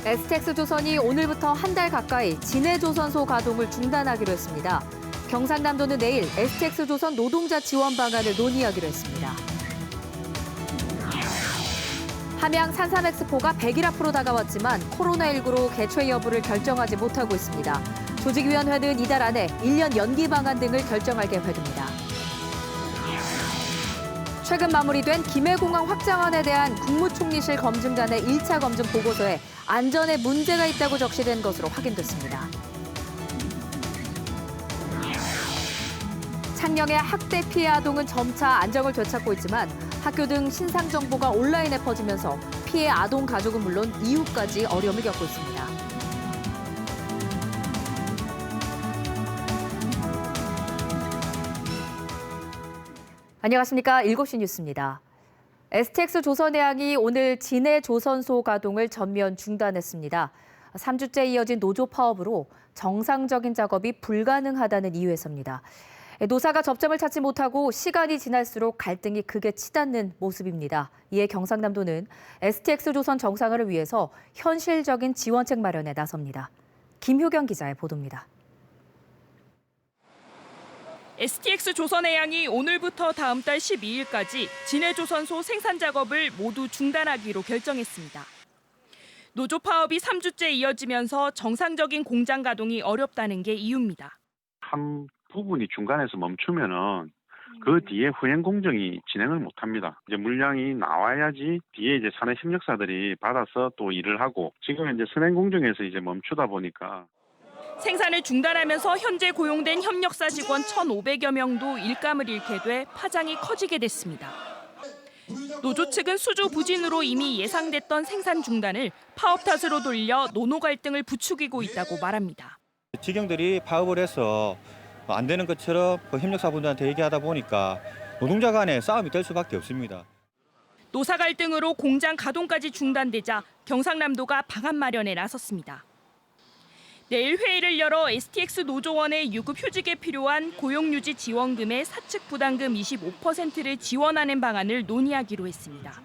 STX조선이 오늘부터 한 달 가까이 진해조선소 가동을 중단하기로 했습니다. 경상남도는 내일 STX조선 노동자 지원 방안을 논의하기로 했습니다. 함양 산삼엑스포가 100일 앞으로 다가왔지만 코로나19로 개최 여부를 결정하지 못하고 있습니다. 조직위원회는 이달 안에 1년 연기 방안 등을 결정할 계획입니다. 최근 마무리된 김해공항 확장안에 대한 국무총리실 검증단의 1차 검증 보고서에 안전에 문제가 있다고 적시된 것으로 확인됐습니다. 창녕의 학대 피해 아동은 점차 안정을 되찾고 있지만 학교 등 신상 정보가 온라인에 퍼지면서 피해 아동 가족은 물론 이웃까지 어려움을 겪고 있습니다. 안녕하십니까. 7시 뉴스입니다. STX 조선해양이 오늘 진해조선소 가동을 전면 중단했습니다. 3주째 이어진 노조 파업으로 정상적인 작업이 불가능하다는 이유에서입니다. 노사가 접점을 찾지 못하고 시간이 지날수록 갈등이 극에 치닫는 모습입니다. 이에 경상남도는 STX 조선 정상화를 위해서 현실적인 지원책 마련에 나섭니다. 김효경 기자의 보도입니다. STX 조선해양이 오늘부터 다음 달 12일까지 진해조선소 생산 작업을 모두 중단하기로 결정했습니다. 노조 파업이 3주째 이어지면서 정상적인 공장 가동이 어렵다는 게 이유입니다. 한 부분이 중간에서 멈추면은 그 뒤에 후행 공정이 진행을 못합니다. 이제 물량이 나와야지 뒤에 이제 산해 협력사들이 받아서 또 일을 하고 지금 이제 선행 공정에서 이제 멈추다 보니까. 생산을 중단하면서 현재 고용된 협력사 직원 1,500여 명도 일감을 잃게 돼 파장이 커지게 됐습니다. 노조 측은 수주 부진으로 이미 예상됐던 생산 중단을 파업 탓으로 돌려 노노 갈등을 부추기고 있다고 말합니다. 직영들이 파업을 해서 안 되는 것처럼 협력사분들한테 얘기하다 보니까 노동자 간에 싸움이 될 수밖에 없습니다. 노사 갈등으로 공장 가동까지 중단되자 경상남도가 방안 마련에 나섰습니다. 내일 회의를 열어 STX 노조원의 유급 휴직에 필요한 고용유지 지원금의 사측 부담금 25%를 지원하는 방안을 논의하기로 했습니다.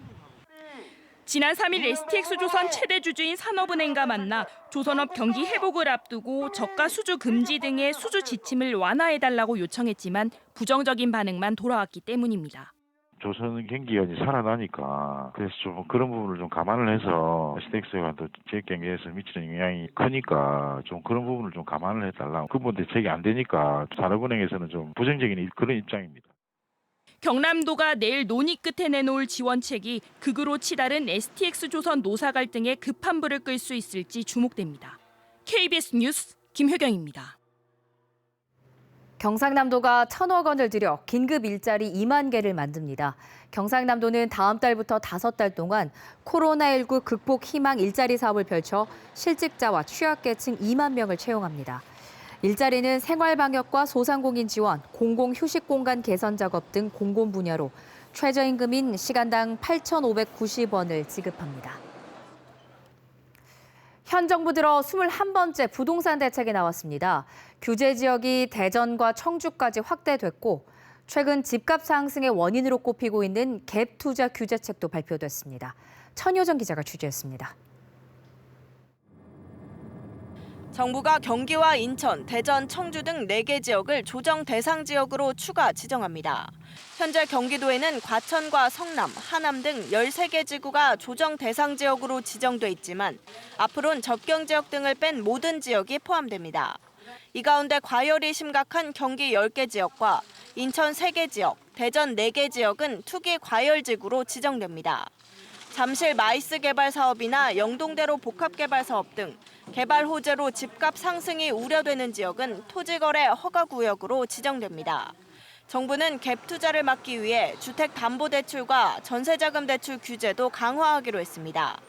지난 3일 STX 조선 최대 주주인 산업은행과 만나 조선업 경기 회복을 앞두고 저가 수주 금지 등의 수주 지침을 완화해달라고 요청했지만 부정적인 반응만 돌아왔기 때문입니다. 조선 경기가 살아나니까 그래서 좀 그런 부분을 좀 감안을 해서 STX가 또 지역 경기에서 미치는 영향이 크니까 좀 그런 부분을 좀 감안을 해달라. 근본 대책이 안 되니까 산업은행에서는 좀 부정적인 그런 입장입니다. 경남도가 내일 논의 끝에 내놓을 지원책이 극으로 치달은 STX 조선 노사 갈등에 급한 불을 끌 수 있을지 주목됩니다. KBS 뉴스 김효경입니다. 경상남도가 1,000억 원을 들여 긴급 일자리 2만 개를 만듭니다. 경상남도는 다음 달부터 5달 동안 코로나19 극복 희망 일자리 사업을 펼쳐 실직자와 취약계층 2만 명을 채용합니다. 일자리는 생활방역과 소상공인 지원, 공공휴식공간 개선 작업 등 공공 분야로 최저임금인 시간당 8,590원을 지급합니다. 현 정부 들어 21번째 부동산 대책이 나왔습니다. 규제 지역이 대전과 청주까지 확대됐고 최근 집값 상승의 원인으로 꼽히고 있는 갭 투자 규제책도 발표됐습니다. 천효정 기자가 취재했습니다. 정부가 경기와 인천, 대전, 청주 등 4개 지역을 조정 대상 지역으로 추가 지정합니다. 현재 경기도에는 과천과 성남, 하남 등 13개 지구가 조정 대상 지역으로 지정돼 있지만 앞으로는 접경 지역 등을 뺀 모든 지역이 포함됩니다. 이 가운데 과열이 심각한 경기 10개 지역과 인천 3개 지역, 대전 4개 지역은 투기 과열 지구로 지정됩니다. 잠실 마이스 개발 사업이나 영동대로 복합 개발 사업 등 개발 호재로 집값 상승이 우려되는 지역은 토지거래 허가 구역으로 지정됩니다. 정부는 갭 투자를 막기 위해 주택담보대출과 전세자금 대출 규제도 강화하기로 했습니다.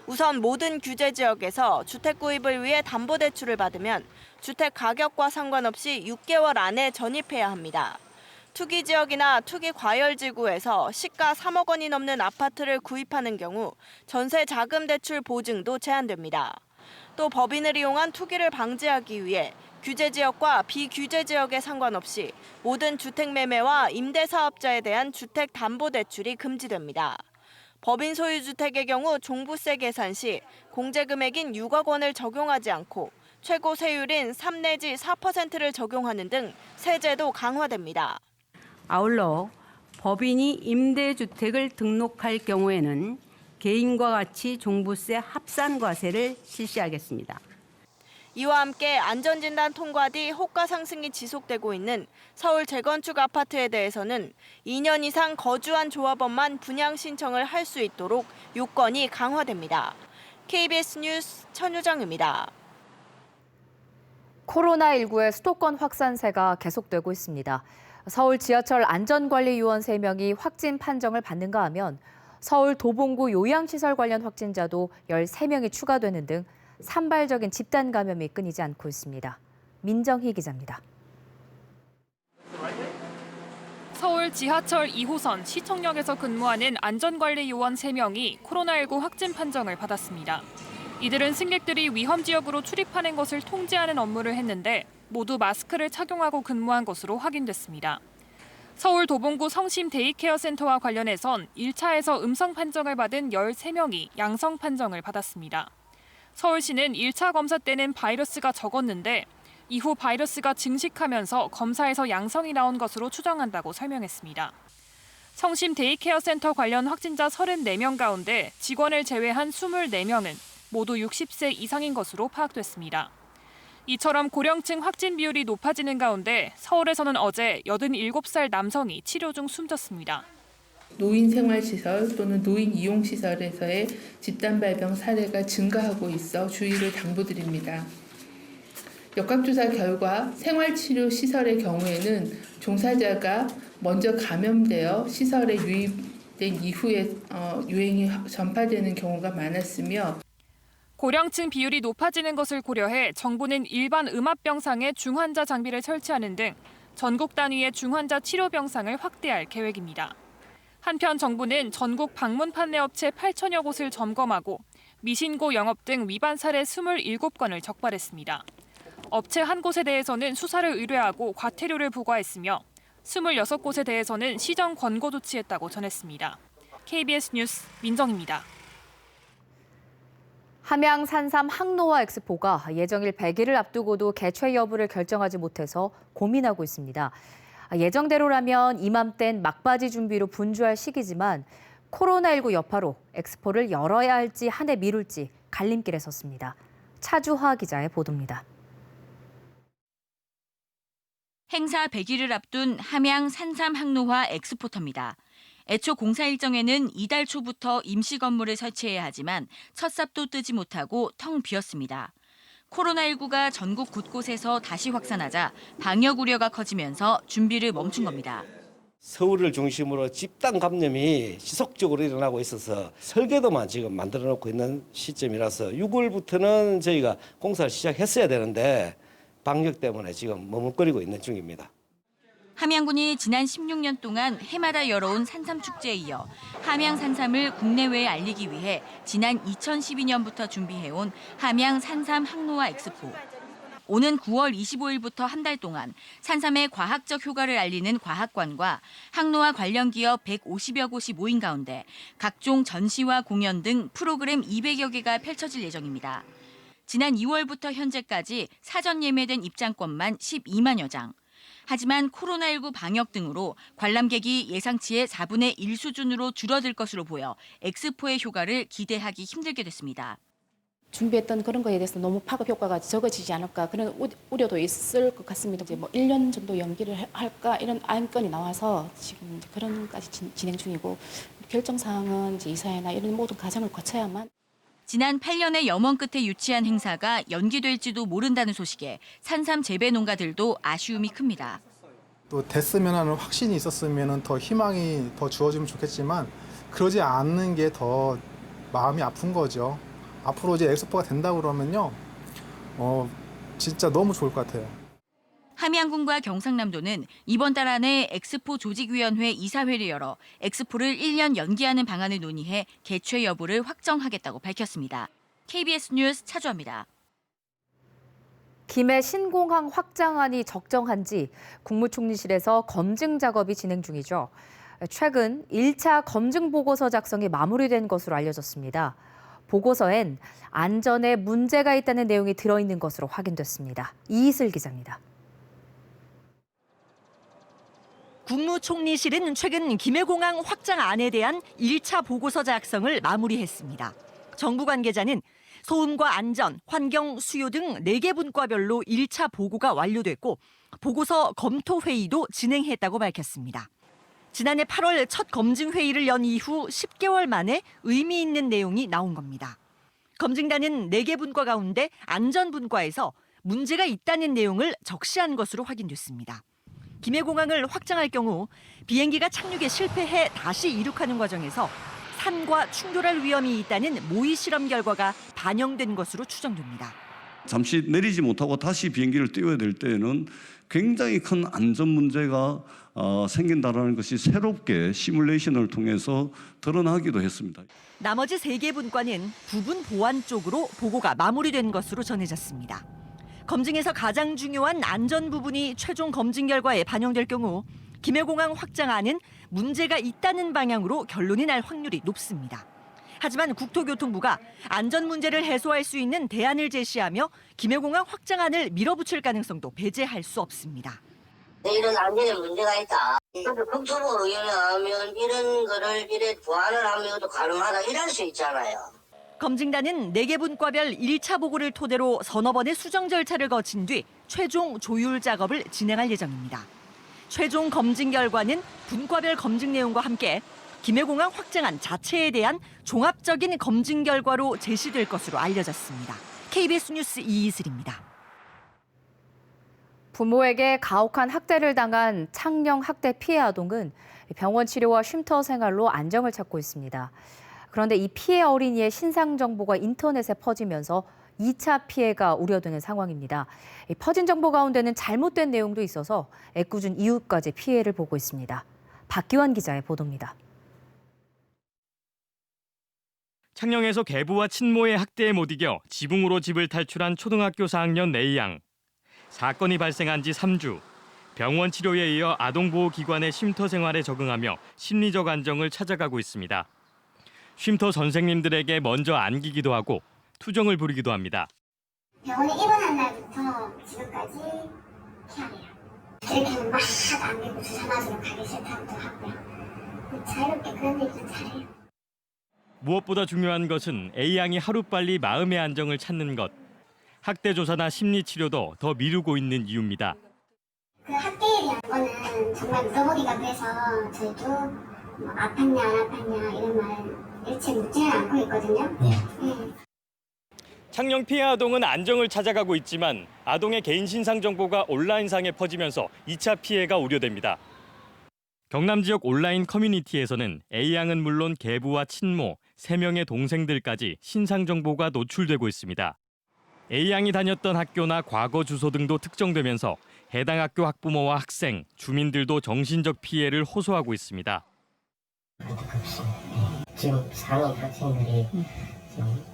우선 모든 규제 지역에서 주택 구입을 위해 담보대출을 받으면 주택 가격과 상관없이 6개월 안에 전입해야 합니다. 투기 지역이나 투기 과열 지구에서 시가 3억 원이 넘는 아파트를 구입하는 경우 전세 자금 대출 보증도 제한됩니다. 또 법인을 이용한 투기를 방지하기 위해 규제 지역과 비규제 지역에 상관없이 모든 주택 매매와 임대 사업자에 대한 주택 담보 대출이 금지됩니다. 법인 소유주택의 경우 종부세 계산 시 공제금액인 6억 원을 적용하지 않고 최고 세율인 3 내지 4%를 적용하는 등 세제도 강화됩니다. 아울러 법인이 임대주택을 등록할 경우에는 개인과 같이 종부세 합산과세를 실시하겠습니다. 이와 함께 안전진단 통과 뒤 호가 상승이 지속되고 있는 서울 재건축 아파트에 대해서는 2년 이상 거주한 조합원만 분양 신청을 할 수 있도록 요건이 강화됩니다. KBS 뉴스 천유정입니다. 코로나19의 수도권 확산세가 계속되고 있습니다. 서울 지하철 안전관리요원 3명이 확진 판정을 받는가 하면 서울 도봉구 요양시설 관련 확진자도 13명이 추가되는 등 산발적인 집단 감염이 끊이지 않고 있습니다. 민정희 기자입니다. 서울 지하철 2호선 시청역에서 근무하는 안전관리 요원 3명이 코로나19 확진 판정을 받았습니다. 이들은 승객들이 위험 지역으로 출입하는 것을 통제하는 업무를 했는데 모두 마스크를 착용하고 근무한 것으로 확인됐습니다. 서울 도봉구 성심 데이케어 센터와 관련해선 1차에서 음성 판정을 받은 13명이 양성 판정을 받았습니다. 서울시는 1차 검사 때는 바이러스가 적었는데 이후 바이러스가 증식하면서 검사에서 양성이 나온 것으로 추정한다고 설명했습니다. 성심 데이케어 센터 관련 확진자 34명 가운데 직원을 제외한 24명은 모두 60세 이상인 것으로 파악됐습니다. 이처럼 고령층 확진 비율이 높아지는 가운데 서울에서는 어제 87살 남성이 치료 중 숨졌습니다. 노인생활시설 또는 노인 이용시설에서의 집단 발병 사례가 증가하고 있어 주의를 당부드립니다. 역학조사 결과 생활치료시설의 경우에는 종사자가 먼저 감염되어 시설에 유입된 이후에 유행이 전파되는 경우가 많았으며 고령층 비율이 높아지는 것을 고려해 정부는 일반 음압병상에 중환자 장비를 설치하는 등 전국 단위의 중환자 치료 병상을 확대할 계획입니다. 한편 정부는 전국 방문 판매 업체 8천여 곳을 점검하고 미신고 영업 등 위반 사례 27건을 적발했습니다. 업체 한 곳에 대해서는 수사를 의뢰하고 과태료를 부과했으며 26곳에 대해서는 시정 권고 조치했다고 전했습니다. KBS 뉴스 민정입니다. 함양 산삼 항노화 엑스포가 예정일 100일을 앞두고도 개최 여부를 결정하지 못해서 고민하고 있습니다. 예정대로라면 이맘땐 막바지 준비로 분주할 시기지만 코로나19 여파로 엑스포를 열어야 할지 한 해 미룰지 갈림길에 섰습니다. 차주하 기자의 보도입니다. 행사 100일을 앞둔 함양 산삼 항노화 엑스포터입니다. 애초 공사 일정에는 이달 초부터 임시 건물을 설치해야 하지만 첫 삽도 뜨지 못하고 텅 비었습니다. 코로나19가 전국 곳곳에서 다시 확산하자 방역 우려가 커지면서 준비를 멈춘 겁니다. 서울을 중심으로 집단 감염이 지속적으로 일어나고 있어서 설계도만 지금 만들어 놓고 있는 시점이라서 6월부터는 저희가 공사를 시작했어야 되는데 방역 때문에 지금 머뭇거리고 있는 중입니다. 함양군이 지난 16년 동안 해마다 열어온 산삼축제에 이어 함양 산삼을 국내외에 알리기 위해 지난 2012년부터 준비해온 함양 산삼 항노화 엑스포. 오는 9월 25일부터 한 달 동안 산삼의 과학적 효과를 알리는 과학관과 항노화 관련 기업 150여 곳이 모인 가운데 각종 전시와 공연 등 프로그램 200여 개가 펼쳐질 예정입니다. 지난 2월부터 현재까지 사전 예매된 입장권만 12만여 장. 하지만 코로나19 방역 등으로 관람객이 예상치의 4분의 1 수준으로 줄어들 것으로 보여 엑스포의 효과를 기대하기 힘들게 됐습니다. 준비했던 그런 거에 대해서 너무 파급 효과가 적어지지 않을까 그런 우려도 있을 것 같습니다. 이제 1년 정도 연기를 할까 이런 안건이 나와서 지금 그런까지 진행 중이고 결정 사항은 이제 이사회나 이런 모든 과정을 거쳐야만. 지난 8년의 염원 끝에 유치한 행사가 연기될지도 모른다는 소식에 산삼 재배 농가들도 아쉬움이 큽니다. 또 됐으면 하는 확신이 있었으면 더 희망이 더 주어지면 좋겠지만 그러지 않는 게 더 마음이 아픈 거죠. 앞으로 이제 엑스포가 된다고 그러면요, 진짜 너무 좋을 것 같아요. 함양군과 경상남도는 이번 달 안에 엑스포 조직위원회 이사회를 열어 엑스포를 1년 연기하는 방안을 논의해 개최 여부를 확정하겠다고 밝혔습니다. KBS 뉴스 차주합니다. 김해 신공항 확장안이 적정한지 국무총리실에서 검증 작업이 진행 중이죠. 최근 1차 검증 보고서 작성이 마무리된 것으로 알려졌습니다. 보고서엔 안전에 문제가 있다는 내용이 들어있는 것으로 확인됐습니다. 이희슬 기자입니다. 국무총리실은 최근 김해공항 확장안에 대한 1차 보고서 작성을 마무리했습니다. 정부 관계자는 소음과 안전, 환경, 수요 등 4개 분과별로 1차 보고가 완료됐고 보고서 검토 회의도 진행했다고 밝혔습니다. 지난해 8월 첫 검증 회의를 연 이후 10개월 만에 의미 있는 내용이 나온 겁니다. 검증단은 4개 분과 가운데 안전 분과에서 문제가 있다는 내용을 적시한 것으로 확인됐습니다. 김해공항을 확장할 경우 비행기가 착륙에 실패해 다시 이륙하는 과정에서 산과 충돌할 위험이 있다는 모의 실험 결과가 반영된 것으로 추정됩니다. 잠시 내리지 못하고 다시 비행기를 띄워야 될 때에는 굉장히 큰 안전 문제가 생긴다는 것이 새롭게 시뮬레이션을 통해서 드러나기도 했습니다. 나머지 3개 분과는 부분 보안 쪽으로 보고가 마무리된 것으로 전해졌습니다. 검증에서 가장 중요한 안전 부분이 최종 검증 결과에 반영될 경우 김해공항 확장안은 문제가 있다는 방향으로 결론이 날 확률이 높습니다. 하지만 국토교통부가 안전 문제를 해소할 수 있는 대안을 제시하며 김해공항 확장안을 밀어붙일 가능성도 배제할 수 없습니다. 이런 안전에 문제가 있다. 국토부 의견을 하면 이런 거를 이래 보완을 하면 이것도 가능하다 이럴 수 있잖아요. 검증단은 4개 분과별 1차 보고를 토대로 서너 번의 수정 절차를 거친 뒤 최종 조율 작업을 진행할 예정입니다. 최종 검증 결과는 분과별 검증 내용과 함께 김해공항 확장안 자체에 대한 종합적인 검증 결과로 제시될 것으로 알려졌습니다. KBS 뉴스 이희슬입니다. 부모에게 가혹한 학대를 당한 창녕 학대 피해 아동은 병원 치료와 쉼터 생활로 안정을 찾고 있습니다. 그런데 이 피해 어린이의 신상 정보가 인터넷에 퍼지면서 2차 피해가 우려되는 상황입니다. 퍼진 정보 가운데는 잘못된 내용도 있어서 애꿎은 이웃까지 피해를 보고 있습니다. 박기환 기자의 보도입니다. 창녕에서 계부와 친모의 학대에 못 이겨 지붕으로 집을 탈출한 초등학교 4학년 A양. 사건이 발생한 지 3주. 병원 치료에 이어 아동보호기관의 쉼터 생활에 적응하며 심리적 안정을 찾아가고 있습니다. 쉼터 선생님들에게 먼저 안기기도 하고 투정을 부리기도 합니다. 병원에 입원한 날부터 지금까지 피하래요. 이렇게는 막 안기고 주사 맞으러 가기 싫다고도 하고요. 자유롭게 그런 얘기는 잘해요. 무엇보다 중요한 것은 A양이 하루빨리 마음의 안정을 찾는 것. 학대 조사나 심리 치료도 더 미루고 있는 이유입니다. 그 학대에 대한 거는 정말 물어보기가 그래서 저희도 뭐 아팠냐 안 아팠냐 이런 말은 일체 묻지는 않고 있거든요. 네. 창녕 피해 아동은 안정을 찾아가고 있지만 아동의 개인 신상 정보가 온라인상에 퍼지면서 2차 피해가 우려됩니다. 경남 지역 온라인 커뮤니티에서는 A양은 물론 계부와 친모, 3명의 동생들까지 신상 정보가 노출되고 있습니다. A양이 다녔던 학교나 과거 주소 등도 특정되면서 해당 학교 학부모와 학생, 주민들도 정신적 피해를 호소하고 있습니다. 지금 상위 학생들이 지금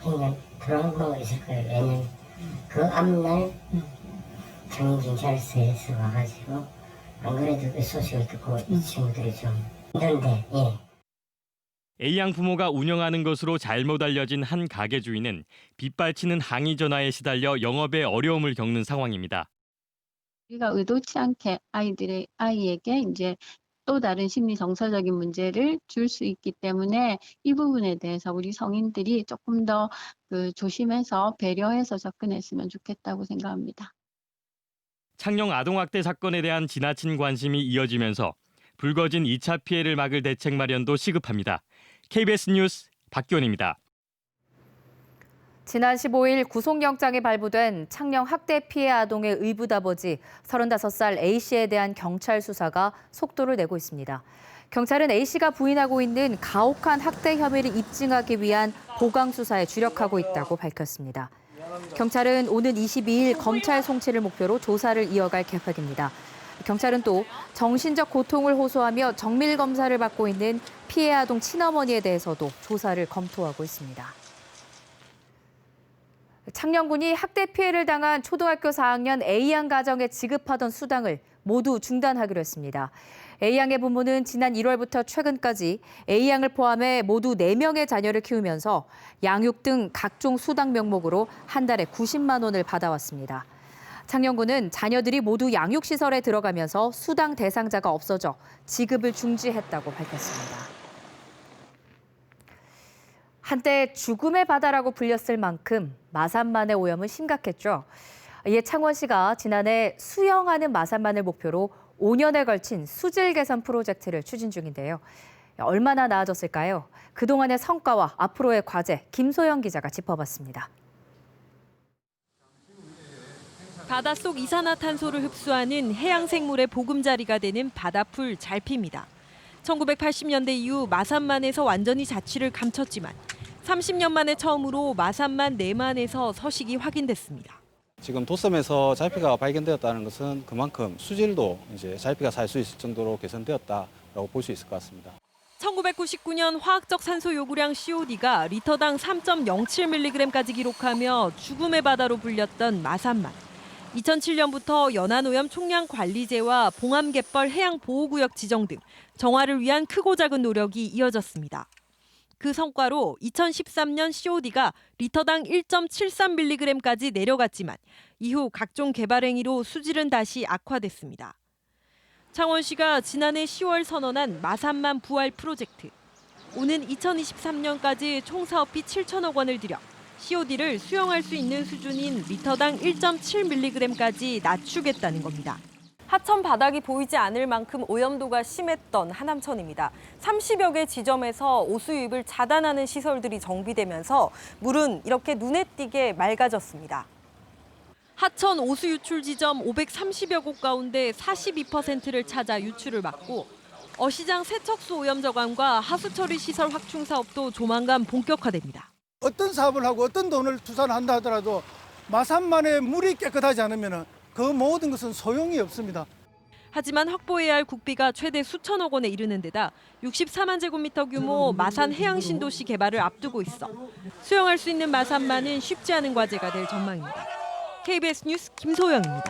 그냥 트라우마가 있을 거예요. 왜냐면 그 앞날 청인경찰서에서 와가지고 안 그래도 그 소식을 듣고 이 친구들이 좀 힘든데 A양 부모가 운영하는 것으로 잘못 알려진 한 가게 주인은 빗발치는 항의 전화에 시달려 영업에 어려움을 겪는 상황입니다. 우리가 의도치 않게 아이에게 이제 또 다른 심리 정서적인 문제를 줄 수 있기 때문에 이 부분에 대해서 우리 성인들이 조금 더 조심해서 배려해서 접근했으면 좋겠다고 생각합니다. 창녕 아동학대 사건에 대한 지나친 관심이 이어지면서 불거진 2차 피해를 막을 대책 마련도 시급합니다. KBS 뉴스 박기원입니다. 지난 15일 구속영장이 발부된 창녕 학대 피해 아동의 의붓아버지 35살 A씨에 대한 경찰 수사가 속도를 내고 있습니다. 경찰은 A씨가 부인하고 있는 가혹한 학대 혐의를 입증하기 위한 보강 수사에 주력하고 있다고 밝혔습니다. 경찰은 오는 22일 검찰 송치를 목표로 조사를 이어갈 계획입니다. 경찰은 또 정신적 고통을 호소하며 정밀 검사를 받고 있는 피해 아동 친어머니에 대해서도 조사를 검토하고 있습니다. 창녕군이 학대 피해를 당한 초등학교 4학년 A양 가정에 지급하던 수당을 모두 중단하기로 했습니다. A양의 부모는 지난 1월부터 최근까지 A양을 포함해 모두 4명의 자녀를 키우면서 양육 등 각종 수당 명목으로 한 달에 90만 원을 받아왔습니다. 창녕군은 자녀들이 모두 양육시설에 들어가면서 수당 대상자가 없어져 지급을 중지했다고 밝혔습니다. 한때 죽음의 바다라고 불렸을 만큼 마산만의 오염은 심각했죠. 이에 창원시가 지난해 수영하는 마산만을 목표로 5년에 걸친 수질 개선 프로젝트를 추진 중인데요. 얼마나 나아졌을까요? 그동안의 성과와 앞으로의 과제, 김소영 기자가 짚어봤습니다. 바닷속 이산화탄소를 흡수하는 해양생물의 보금자리가 되는 바다풀 잘피입니다. 1980년대 이후 마산만에서 완전히 자취를 감췄지만 30년 만에 처음으로 마산만 내만에서 서식이 확인됐습니다. 지금 도섬에서 잘피가 발견되었다는 것은 그만큼 수질도 이제 잘피가 살 수 있을 정도로 개선되었다라고 볼 수 있을 것 같습니다. 1999년 화학적 산소 요구량 COD가 리터당 3.07mg까지 기록하며 죽음의 바다로 불렸던 마산만. 2007년부터 연안오염 총량 관리제와 봉암갯벌 해양보호구역 지정 등 정화를 위한 크고 작은 노력이 이어졌습니다. 그 성과로 2013년 COD가 리터당 1.73mg까지 내려갔지만 이후 각종 개발 행위로 수질은 다시 악화됐습니다. 창원시가 지난해 10월 선언한 마산만 부활 프로젝트. 오는 2023년까지 총 사업비 7천억 원을 들여 COD를 수용할 수 있는 수준인 리터당 1.7mg까지 낮추겠다는 겁니다. 하천 바닥이 보이지 않을 만큼 오염도가 심했던 하남천입니다. 30여 개 지점에서 오수 유입을 차단하는 시설들이 정비되면서 물은 이렇게 눈에 띄게 맑아졌습니다. 하천 오수 유출 지점 530여 곳 가운데 42%를 찾아 유출을 막고 어시장 세척수 오염 저감과 하수 처리 시설 확충 사업도 조만간 본격화됩니다. 어떤 사업을 하고 어떤 돈을 투자를 한다 하더라도 마산만의 물이 깨끗하지 않으면 그 모든 것은 소용이 없습니다. 하지만 확보해야 할 국비가 최대 수천억 원에 이르는 데다 64만 제곱미터 규모 마산 해양신도시 개발을 앞두고 있어 수용할 수 있는 마산만은 쉽지 않은 과제가 될 전망입니다. KBS 뉴스 김소영입니다.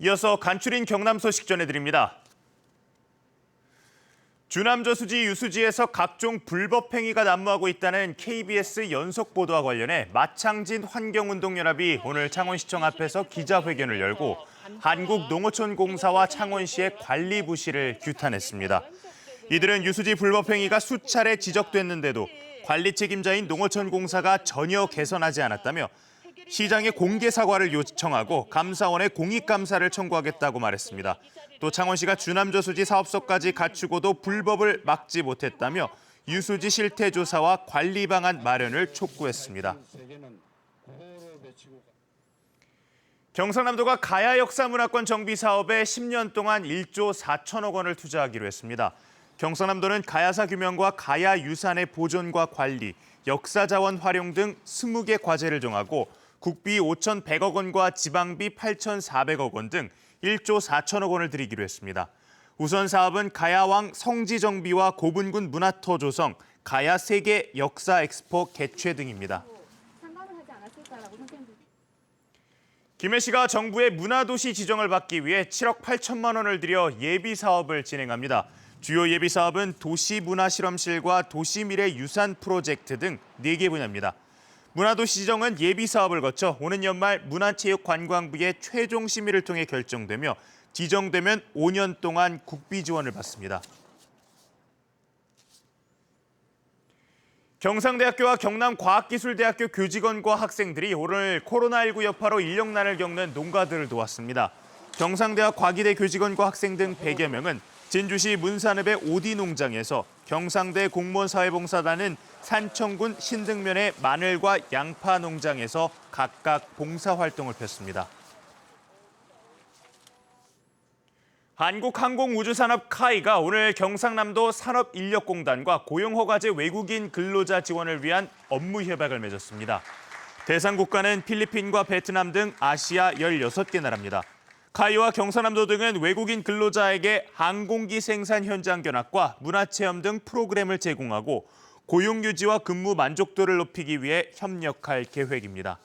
이어서 간추린 경남 소식 전해드립니다. 주남저수지 유수지에서 각종 불법 행위가 난무하고 있다는 KBS 연속 보도와 관련해 마창진 환경운동연합이 오늘 창원시청 앞에서 기자회견을 열고 한국농어촌공사와 창원시의 관리 부실을 규탄했습니다. 이들은 유수지 불법 행위가 수차례 지적됐는데도 관리 책임자인 농어촌공사가 전혀 개선하지 않았다며 시장에 공개 사과를 요청하고 감사원에 공익감사를 청구하겠다고 말했습니다. 또 창원시가 주남저수지 사업소까지 갖추고도 불법을 막지 못했다며 유수지 실태 조사와 관리 방안 마련을 촉구했습니다. 경상남도가 가야 역사문화권 정비 사업에 10년 동안 1조 4천억 원을 투자하기로 했습니다. 경상남도는 가야사 규명과 가야 유산의 보존과 관리, 역사자원 활용 등 20개 과제를 정하고 국비 5,100억 원과 지방비 8,400억 원 등 1조 4천억 원을 들이기로 했습니다. 우선 사업은 가야왕 성지 정비와 고분군 문화터 조성, 가야 세계 역사 엑스포 개최 등입니다. 김해시가 정부의 문화도시 지정을 받기 위해 7억 8천만 원을 들여 예비 사업을 진행합니다. 주요 예비 사업은 도시문화실험실과 도시미래유산 프로젝트 등 4개 분야입니다. 문화도시 지정은 예비 사업을 거쳐 오는 연말 문화체육관광부의 최종 심의를 통해 결정되며 지정되면 5년 동안 국비 지원을 받습니다. 경상대학교와 경남과학기술대학교 교직원과 학생들이 오늘 코로나19 여파로 인력난을 겪는 농가들을 도왔습니다. 경상대학 과기대 교직원과 학생 등 100여 명은 진주시 문산읍의 오디 농장에서 경상대 공무원사회봉사단은 산청군 신등면의 마늘과 양파 농장에서 각각 봉사활동을 폈습니다. 한국항공우주산업 카이가 오늘 경상남도 산업인력공단과 고용허가제 외국인 근로자 지원을 위한 업무 협약을 맺었습니다. 대상 국가는 필리핀과 베트남 등 아시아 16개 나라입니다. 카이와 경상남도 등은 외국인 근로자에게 항공기 생산 현장 견학과 문화체험 등 프로그램을 제공하고 고용 유지와 근무 만족도를 높이기 위해 협력할 계획입니다.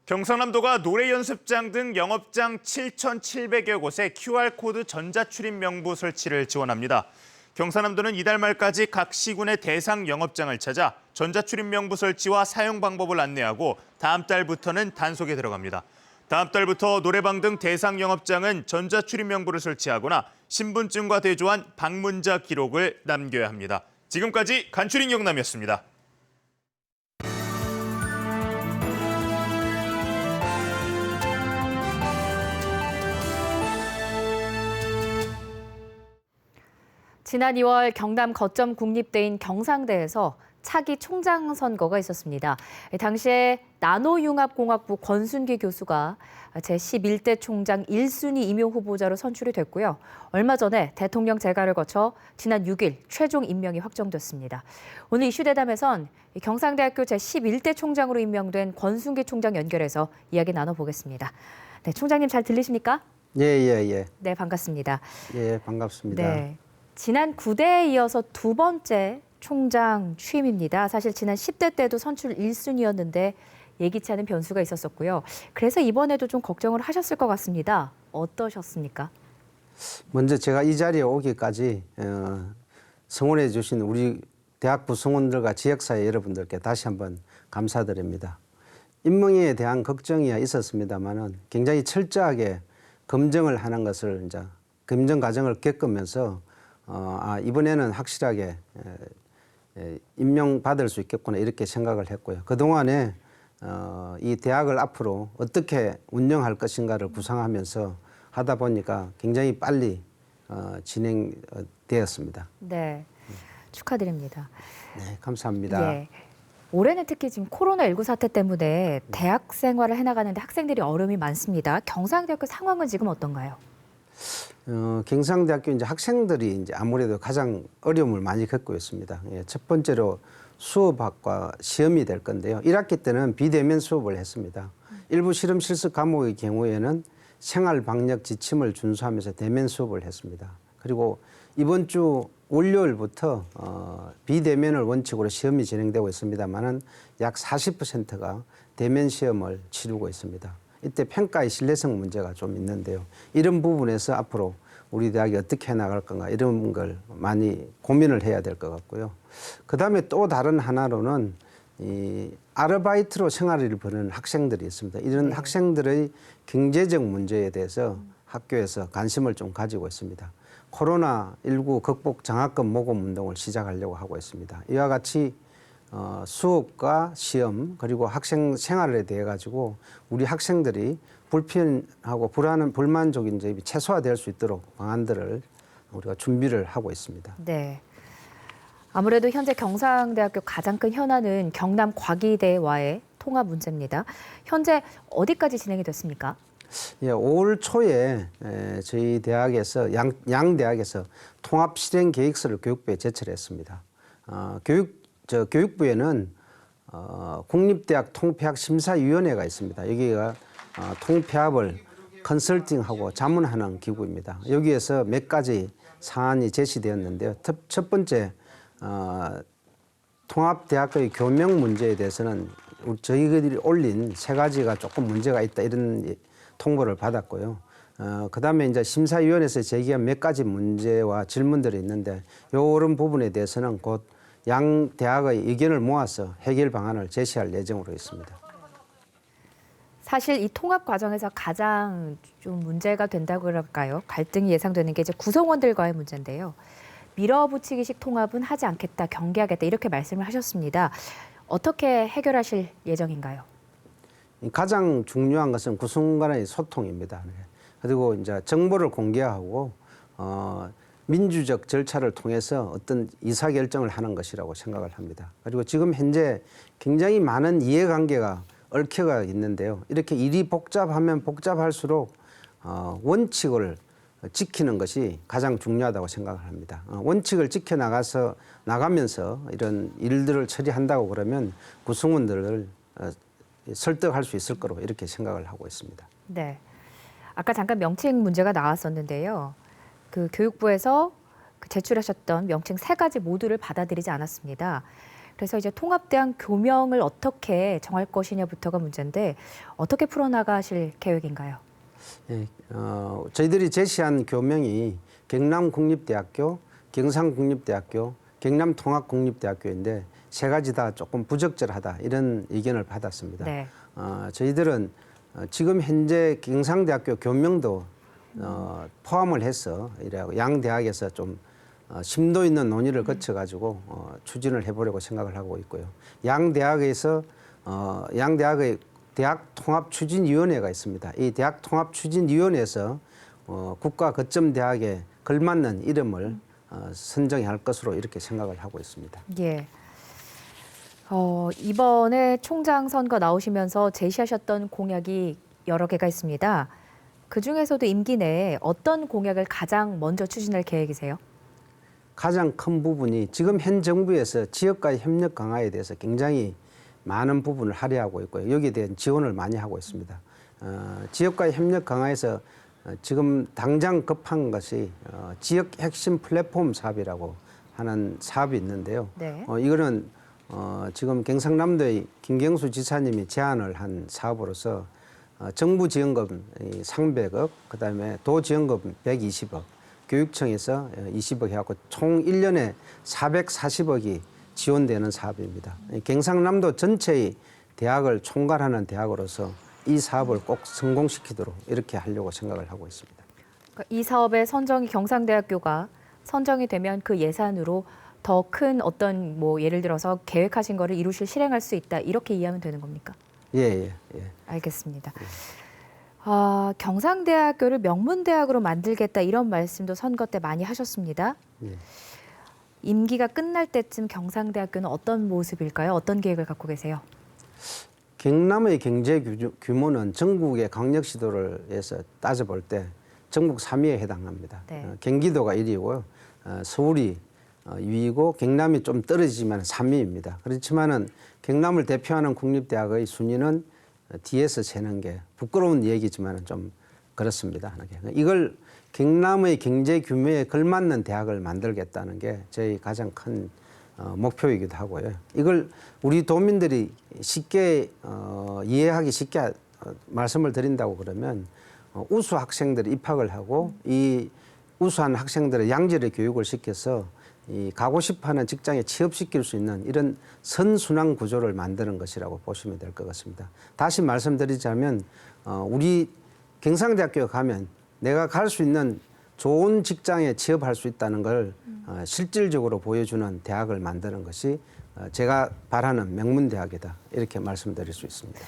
경상남도가 노래 연습장 등 영업장 7,700여 곳에 QR코드 전자출입 명부 설치를 지원합니다. 경상남도는 이달 말까지 각 시군의 대상 영업장을 찾아 전자출입 명부 설치와 사용 방법을 안내하고 다음 달부터는 단속에 들어갑니다. 다음 달부터 노래방 등 대상 영업장은 전자출입 명부를 설치하거나 신분증과 대조한 방문자 기록을 남겨야 합니다. 지금까지 간추린 경남이었습니다. 지난 2월 경남 거점 국립대인 경상대에서 차기 총장 선거가 있었습니다. 당시에 나노융합공학부 권순기 교수가 제11대 총장 1순위 임용 후보자로 선출이 됐고요. 얼마 전에 대통령 재가를 거쳐 지난 6일 최종 임명이 확정됐습니다. 오늘 이슈대담에선 경상대학교 제11대 총장으로 임명된 권순기 총장 연결해서 이야기 나눠보겠습니다. 네, 총장님 잘 들리십니까? 예. 네, 반갑습니다. 예, 반갑습니다. 네. 지난 9대에 이어서 두 번째 총장 취임입니다. 사실 지난 10대 때도 선출 1순위였는데 예기치 않은 변수가 있었었고요. 그래서 이번에도 좀 걱정을 하셨을 것 같습니다. 어떠셨습니까? 먼저 제가 이 자리에 오기까지 성원해 주신 우리 대학 구성원들과 지역사회 여러분들께 다시 한번 감사드립니다. 임명에 대한 걱정이 있었습니다만은 굉장히 철저하게 검증을 하는 것을 이제 검증 과정을 겪으면서 이번에는 확실하게 임명받을 수 있겠구나 이렇게 생각을 했고요. 그동안에 이 대학을 앞으로 어떻게 운영할 것인가를 구상하면서 하다 보니까 굉장히 빨리 진행되었습니다. 네, 축하드립니다. 네, 감사합니다. 예. 올해는 특히 지금 코로나19 사태 때문에 대학 생활을 해나가는데 학생들이 어려움이 많습니다. 경상대학교 상황은 지금 어떤가요? 경상대학교 이제 학생들이 이제 아무래도 가장 어려움을 많이 겪고 있습니다. 예, 첫 번째로 수업학과 시험이 될 건데요. 1학기 때는 비대면 수업을 했습니다. 일부 실험 실습 과목의 경우에는 생활 방역 지침을 준수하면서 대면 수업을 했습니다. 그리고 이번 주 월요일부터 비대면을 원칙으로 시험이 진행되고 있습니다만은 약 40%가 대면 시험을 치르고 있습니다. 이때 평가의 신뢰성 문제가 좀 있는데요. 이런 부분에서 앞으로 우리 대학이 어떻게 해나갈 건가 이런 걸 많이 고민을 해야 될 것 같고요. 그다음에 또 다른 하나로는 이 아르바이트로 생활을 버는 학생들이 있습니다. 이런 학생들의 경제적 문제에 대해서 학교에서 관심을 좀 가지고 있습니다. 코로나19 극복 장학금 모금 운동을 시작하려고 하고 있습니다. 이와 같이 수업과 시험 그리고 학생 생활에 대해 가지고 우리 학생들이 불편하고 불만족인 점이 최소화될 수 있도록 방안들을 우리가 준비를 하고 있습니다. 네. 아무래도 현재 경상대학교 가장 큰 현안은 경남 과기대와의 통합 문제입니다. 현재 어디까지 진행이 됐습니까? 예, 5월 초에 저희 대학에서 양 대학에서 통합 실행 계획서를 교육부에 제출했습니다. 교육부에는 국립대학 통폐합 심사위원회가 있습니다. 여기가 통폐합을 컨설팅하고 자문하는 기구입니다. 여기에서 몇 가지 사안이 제시되었는데요. 첫 번째 통합대학의 교명 문제에 대해서는 저희들이 올린 3가지가 조금 문제가 있다 이런 통보를 받았고요. 그다음에 이제 심사위원회에서 제기한 몇 가지 문제와 질문들이 있는데 이런 부분에 대해서는 곧 양 대학의 의견을 모아서 해결 방안을 제시할 예정으로 있습니다. 사실 이 통합 과정에서 가장 좀 문제가 된다고 그럴까요? 갈등이 예상되는 게 이제 구성원들과의 문제인데요. 밀어붙이기식 통합은 하지 않겠다, 경계하겠다 이렇게 말씀을 하셨습니다. 어떻게 해결하실 예정인가요? 가장 중요한 것은 구성원 간의 소통입니다. 그리고 이제 정보를 공개하고 민주적 절차를 통해서 어떤 의사결정을 하는 것이라고 생각을 합니다. 그리고 지금 현재 굉장히 많은 이해관계가 얽혀가 있는데요. 이렇게 일이 복잡하면 복잡할수록 원칙을 지키는 것이 가장 중요하다고 생각을 합니다. 원칙을 지켜나가면서 이런 일들을 처리한다고 그러면 구성원들을 설득할 수 있을 거로 이렇게 생각을 하고 있습니다. 네. 아까 잠깐 명칭 문제가 나왔었는데요. 그 교육부에서 제출하셨던 명칭 3가지 모두를 받아들이지 않았습니다. 그래서 이제 통합대학 교명을 어떻게 정할 것이냐부터가 문제인데 어떻게 풀어나가실 계획인가요? 예, 저희들이 제시한 교명이 경남국립대학교, 경상국립대학교, 경남통합국립대학교인데 3가지 다 조금 부적절하다 이런 의견을 받았습니다. 네. 저희들은 지금 현재 경상대학교 교명도 포함을 해서 양 대학에서 좀 심도 있는 논의를 거쳐가지고 추진을 해보려고 생각을 하고 있고요. 양 대학에서 양 대학의 대학통합추진위원회가 있습니다. 이 대학통합추진위원회에서 국가 거점 대학에 걸맞는 이름을 선정해야 할 것으로 이렇게 생각을 하고 있습니다. 예. 이번에 총장 선거 나오시면서 제시하셨던 공약이 여러 개가 있습니다. 그중에서도 임기 내에 어떤 공약을 가장 먼저 추진할 계획이세요? 가장 큰 부분이 지금 현 정부에서 지역과의 협력 강화에 대해서 굉장히 많은 부분을 할애하고 있고요. 여기에 대한 지원을 많이 하고 있습니다. 지역과의 협력 강화에서 지금 당장 급한 것이 지역 핵심 플랫폼 사업이라고 하는 사업이 있는데요. 네. 이거는 지금 경상남도의 김경수 지사님이 제안을 한 사업으로서 정부 지원금 300억, 그다음에 도 지원금 120억, 교육청에서 20억 해갖고 총 1년에 440억이 지원되는 사업입니다. 경상남도 전체의 대학을 총괄하는 대학으로서 이 사업을 꼭 성공시키도록 이렇게 하려고 생각을 하고 있습니다. 이 사업의 선정이 경상대학교가 선정이 되면 그 예산으로 더 큰 어떤 예를 들어서 계획하신 거를 이루실 실행할 수 있다 이렇게 이해하면 되는 겁니까? 예. 알겠습니다. 경상대학교를 명문대학으로 만들겠다 이런 말씀도 선거 때 많이 하셨습니다. 예. 임기가 끝날 때쯤 경상대학교는 어떤 모습일까요? 어떤 계획을 갖고 계세요? 경남의 경제 규모는 전국의 강력시도를 해서 따져볼 때 전국 3위에 해당합니다. 네. 경기도가 1위고요. 서울이 2위고 경남이 좀 떨어지지만 3위입니다. 그렇지만은 경남을 대표하는 국립대학의 순위는 뒤에서 세는 게 부끄러운 얘기지만 좀 그렇습니다. 이걸 경남의 경제 규모에 걸맞는 대학을 만들겠다는 게 저희 가장 큰 목표이기도 하고요. 이걸 우리 도민들이 쉽게 이해하기 쉽게 말씀을 드린다고 그러면 우수 학생들이 입학을 하고 이 우수한 학생들의 양질의 교육을 시켜서 이 가고 싶어하는 직장에 취업시킬 수 있는 이런 선순환 구조를 만드는 것이라고 보시면 될 것 같습니다. 다시 말씀드리자면 우리 경상대학교에 가면 내가 갈 수 있는 좋은 직장에 취업할 수 있다는 걸 실질적으로 보여주는 대학을 만드는 것이 제가 바라는 명문대학이다 이렇게 말씀드릴 수 있습니다.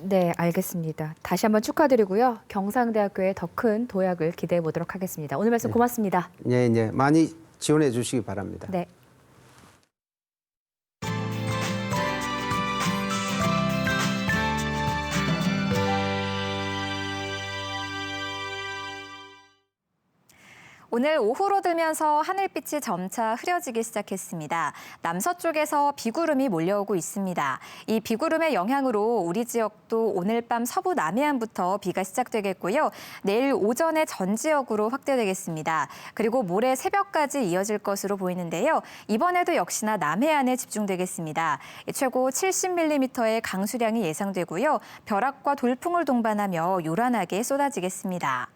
네, 알겠습니다. 다시 한번 축하드리고요. 경상대학교의 더 큰 도약을 기대해 보도록 하겠습니다. 오늘 말씀 고맙습니다. 네, 많이 지원해 주시기 바랍니다. 네. 오늘 오후로 들면서 하늘빛이 점차 흐려지기 시작했습니다. 남서쪽에서 비구름이 몰려오고 있습니다. 이 비구름의 영향으로 우리 지역도 오늘 밤 서부 남해안부터 비가 시작되겠고요. 내일 오전에 전 지역으로 확대되겠습니다. 그리고 모레 새벽까지 이어질 것으로 보이는데요. 이번에도 역시나 남해안에 집중되겠습니다. 최고 70mm의 강수량이 예상되고요. 벼락과 돌풍을 동반하며 요란하게 쏟아지겠습니다.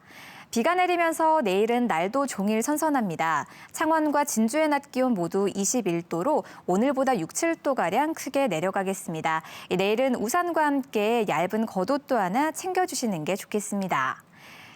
비가 내리면서 내일은 날도 종일 선선합니다. 창원과 진주의 낮 기온 모두 21도로 오늘보다 6, 7도가량 크게 내려가겠습니다. 내일은 우산과 함께 얇은 겉옷도 하나 챙겨주시는 게 좋겠습니다.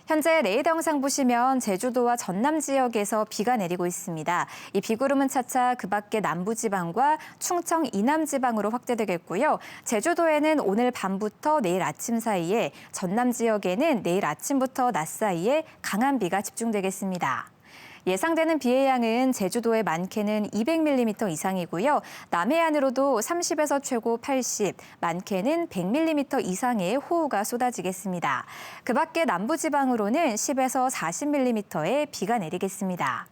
현재 레이더 영상 보시면 제주도와 전남 지역에서 비가 내리고 있습니다. 이 비구름은 차차 그 밖에 남부지방과 충청 이남지방으로 확대되겠고요. 제주도에는 오늘 밤부터 내일 아침 사이에, 전남 지역에는 내일 아침부터 낮 사이에 강한 비가 집중되겠습니다. 예상되는 비의 양은 제주도의 많게는 200mm 이상이고요. 남해안으로도 30에서 최고 80, 많게는 100mm 이상의 호우가 쏟아지겠습니다. 그 밖에 남부지방으로는 10에서 40mm의 비가 내리겠습니다.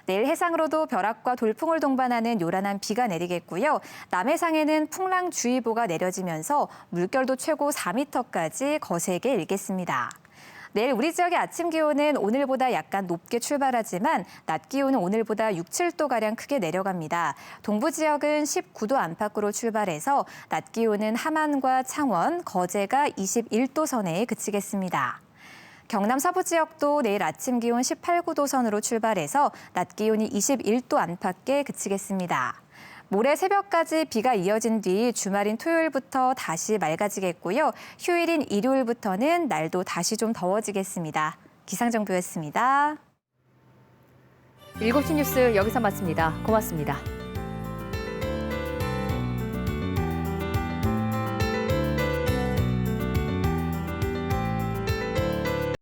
내일 해상으로도 벼락과 돌풍을 동반하는 요란한 비가 내리겠고요. 남해상에는 풍랑주의보가 내려지면서 물결도 최고 4m까지 거세게 일겠습니다. 내일 우리 지역의 아침 기온은 오늘보다 약간 높게 출발하지만 낮 기온은 오늘보다 6, 7도가량 크게 내려갑니다. 동부 지역은 19도 안팎으로 출발해서 낮 기온은 함안과 창원, 거제가 21도 선에 그치겠습니다. 경남 서부 지역도 내일 아침 기온 18, 9도 선으로 출발해서 낮 기온이 21도 안팎에 그치겠습니다. 모레 새벽까지 비가 이어진 뒤 주말인 토요일부터 다시 맑아지겠고요. 휴일인 일요일부터는 날도 다시 좀 더워지겠습니다. 기상정보였습니다. 7시 뉴스 여기서 마칩니다. 고맙습니다.